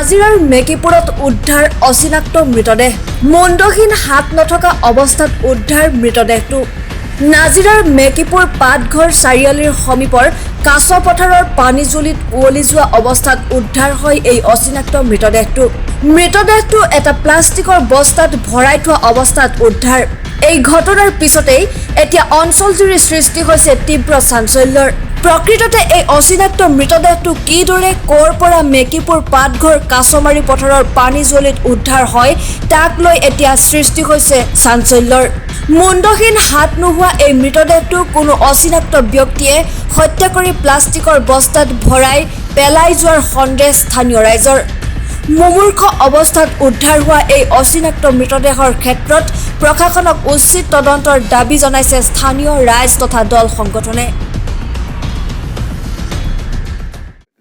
নাজিৰাৰ মেকিপুৰত উদ্ধাৰ অচিনাক্ত মৃতদেহ মুণ্ডহীন হাত নথকা অৱস্থাত উদ্ধাৰ মৃতদেহটো নাজিৰাৰ মেকিপুৰ পাটঘৰ চাৰিআলিৰ সমীপৰ কাছপথাৰৰ পানীজুলিত উৱলি যোৱা অৱস্থাত উদ্ধাৰ হয় এই অচিনাক্ত মৃতদেহটো এটা প্লাষ্টিকৰ বস্তাত ভৰাই থোৱা অৱস্থাত উদ্ধাৰ এই ঘটনাৰ পিছতেই এতিয়া অঞ্চলজুৰি সৃষ্টি হৈছে তীব্ৰ চাঞ্চল্যৰ প্ৰকৃততে এই অচিনাক্ত মৃতদেহটো কিদৰে ক'ৰ পৰা মেকিপুৰ পাটঘৰ কাছমাৰী পথাৰৰ পানীজুলিত উদ্ধাৰ হয় তাক লৈ এতিয়া সৃষ্টি হৈছে চাঞ্চল্যৰ মুণ্ডহীন হাত নোহোৱা এই মৃতদেহটো কোনো অচিনাক্ত ব্যক্তিয়ে হত্যা কৰি প্লাষ্টিকৰ বস্তাত ভৰাই পেলাই যোৱাৰ সন্দেহ স্থানীয় ৰাইজৰ মুমূৰ্ষ অৱস্থাত উদ্ধাৰ হোৱা এই অচিনাক্ত মৃতদেহৰ ক্ষেত্ৰত প্ৰশাসনক উচিত তদন্তৰ দাবী জনাইছে স্থানীয় ৰাইজ তথা দল সংগঠনে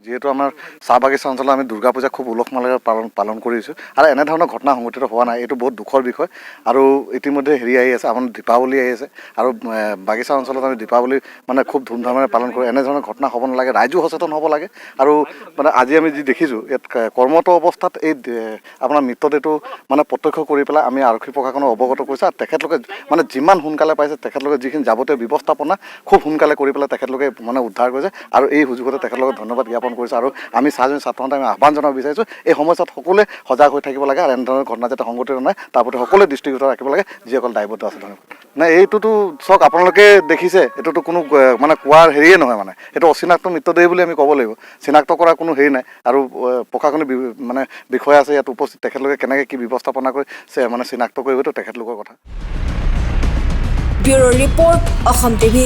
যেহেতু আমাৰ চাহ বাগিচা অঞ্চলত আমি দুৰ্গা পূজা খুব উলহ মালহেৰে পালন কৰিছোঁ আৰু এনেধৰণৰ ঘটনা সংঘটিত হোৱা নাই এইটো বহুত দুখৰ বিষয় আৰু ইতিমধ্যে হেৰি আহি আছে আমাৰ দীপাৱলী আহি আছে আৰু বাগিচা অঞ্চলত আমি দীপাৱলী মানে খুব ধুমধামেৰে পালন কৰোঁ এনেধৰণৰ ঘটনা হ'ব নালাগে ৰাইজো সচেতন হ'ব লাগে আৰু মানে আজি আমি যি দেখিছোঁ ইয়াত কৰ্মৰত অৱস্থাত এই আপোনাৰ মৃতদেহটো মানে প্ৰত্যক্ষ কৰি পেলাই আমি আৰক্ষী প্ৰশাসনক অৱগত কৰিছোঁ আৰু তেখেতলোকে মানে যিমান সোনকালে পাইছে তেখেতলোকে যিখিনি যাৱতীয় ব্যৱস্থাপনা খুব সোনকালে কৰি পেলাই তেখেতলোকে মানে উদ্ধাৰ কৰিছে আৰু এই সুযোগতে তেখেতলোকক ধন্যবাদ জ্ঞাপন কৰিছোঁ আৰু আমি চাহজনী ছাত্ৰসন্থাক আমি আহ্বান জনাব বিচাৰিছোঁ এই সময়ছোৱাত সকলোৱে সজাগ হৈ থাকিব লাগে আৰু এনেধৰণৰ ঘটনা যাতে সংঘটিত নহয় তাৰ প্ৰতি সকলোৱে দৃষ্টিগোচৰ ৰাখিব লাগে যিসকল দায়বদ্ধ আছে ধন্যবাদ নাই এইটোতো চাওক আপোনালোকে দেখিছে এইটোতো কোনো মানে কোৱাৰ হেৰিয়ে নহয় মানে এইটো অচিনাক্ত মৃতদেহ বুলি আমি ক'ব লাগিব চিনাক্ত কৰাৰ কোনো হেৰি নাই আৰু প্ৰশাসনিক মানে বিষয়া আছে ইয়াত উপস্থিত তেখেতলোকে কেনেকৈ কি ব্যৱস্থাপনা কৰি মানে চিনাক্ত কৰিব এইটো তেখেতলোকৰ কথা ব্যুৰ' ৰিপৰ্ট অসম টিভি